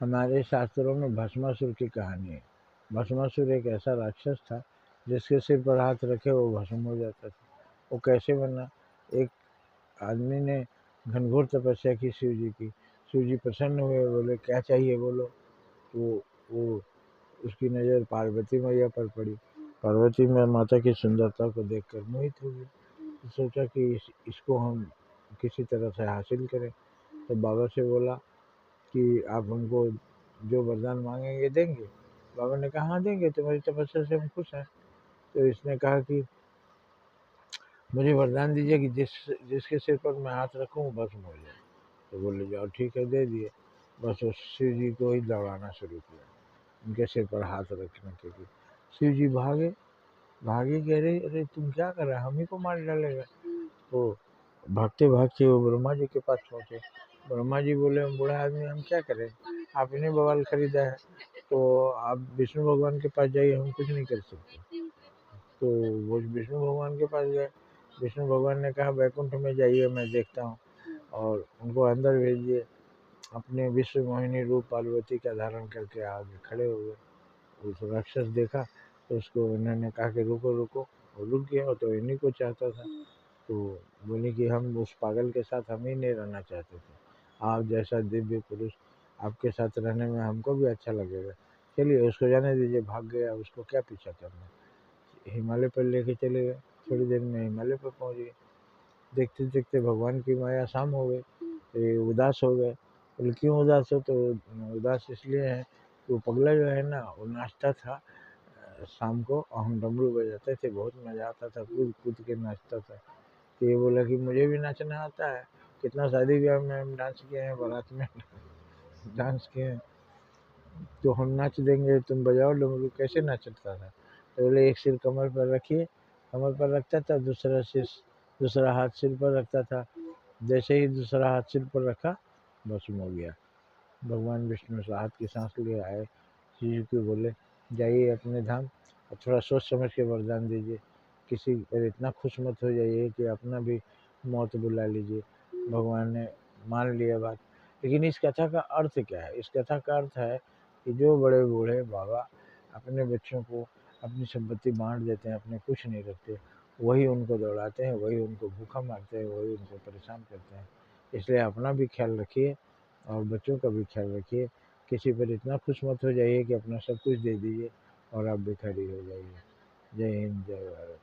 हमारे शास्त्रों में भस्मासुर की कहानी है। भस्मासुर एक ऐसा राक्षस था जिसके सिर पर हाथ रखे वो भस्म हो जाता था। वो कैसे बना? एक आदमी ने घनघोर तपस्या की शिव जी की। शिव जी प्रसन्न हुए, बोले क्या चाहिए बोलो। तो वो उसकी नज़र पार्वती मैया पर पड़ी। पार्वती में माता की सुंदरता को देखकर मोहित हो गई। तो सोचा कि इसको हम किसी तरह से हासिल करें। तो बाबा से बोला कि आप हमको जो वरदान मांगेंगे देंगे। बाबा ने कहा हाँ देंगे, तुम्हारी तपस्या से हम खुश हैं। तो इसने कहा कि मुझे वरदान दीजिए कि जिसके सिर पर मैं हाथ रखूं वो भस्म हो जाए। तो बोले जाओ ठीक है, दे दिए। बस वो शिव जी को ही दौड़ाना शुरू किया उनके सिर पर हाथ रखने के लिए। शिव जी भागे भागे, कह रहे अरे तुम क्या कर रहे, हम ही को मार डालेगा। तो भागते भागते वो ब्रह्मा जी के पास पहुंचे। ब्रह्मा जी बोले हम बूढ़ा आदमी हम क्या करें, आपने बवाल खरीदा है, तो आप विष्णु भगवान के पास जाइए, हम कुछ नहीं कर सकते। तो वो विष्णु भगवान के पास गए। विष्णु भगवान ने कहा वैकुंठ में जाइए, मैं देखता हूँ, और उनको अंदर भेजिए। अपने विश्व मोहिनी रूप पार्वती का धारण करके आगे खड़े हो गए। उस राक्षस देखा तो उसको उन्होंने कहा कि रुको रुको। वो रुक गया, तो इन्हीं को चाहता था। तो बोले कि हम उस पागल के साथ हम ही नहीं रहना चाहते थे, आप जैसा दिव्य पुरुष आपके साथ रहने में हमको भी अच्छा लगेगा। चलिए उसको जाने दीजिए, भाग गया, उसको क्या पीछा करना। हिमालय पर लेके चले गए। थोड़ी देर में हिमालय पर पहुंच गए। देखते देखते भगवान की माया शाम हो गई। तो ये उदास हो गए। बोले क्यों उदास हो? तो उदास इसलिए है कि वो पगला जो है ना, वो नाचता था शाम को, और हम डमरू बजाते थे, बहुत मजा आता था, कूद कूद के नाचता था। तो ये बोला कि मुझे भी नाचना आता है, कितना शादी ब्याह में हम डांस किए हैं, बारात में डांस किए हैं, तो हम नाच देंगे, तुम बजाओ डमरू। कैसे नाचता था? तो बोले एक सिर कमर पर रखिए। कमर पर रखता था, दूसरा हाथ सिर पर रखता था। जैसे ही दूसरा हाथ सिर पर रखा, भस्म हो गया। भगवान विष्णु राहत की सांस लिए आए। शिव को बोले जाइए अपने धाम, और थोड़ा सोच समझ के वरदान दीजिए, किसी पर इतना खुश मत हो जाइए कि अपना भी मौत बुला लीजिए। भगवान ने मान लिया बात। लेकिन इस कथा का अर्थ क्या है? इस कथा का अर्थ है कि जो बड़े बूढ़े बाबा अपने बच्चों को अपनी संपत्ति बांट देते हैं, अपने कुछ नहीं रखते, वही उनको दौड़ाते हैं, वही उनको भूखा मारते हैं, वही उनको परेशान करते हैं। इसलिए अपना भी ख्याल रखिए और बच्चों का भी ख्याल रखिए। किसी पर इतना खुश मत हो जाइए कि अपना सब कुछ दे दीजिए और आप भिखारी हो जाइए। जय हिंद, जय भारत।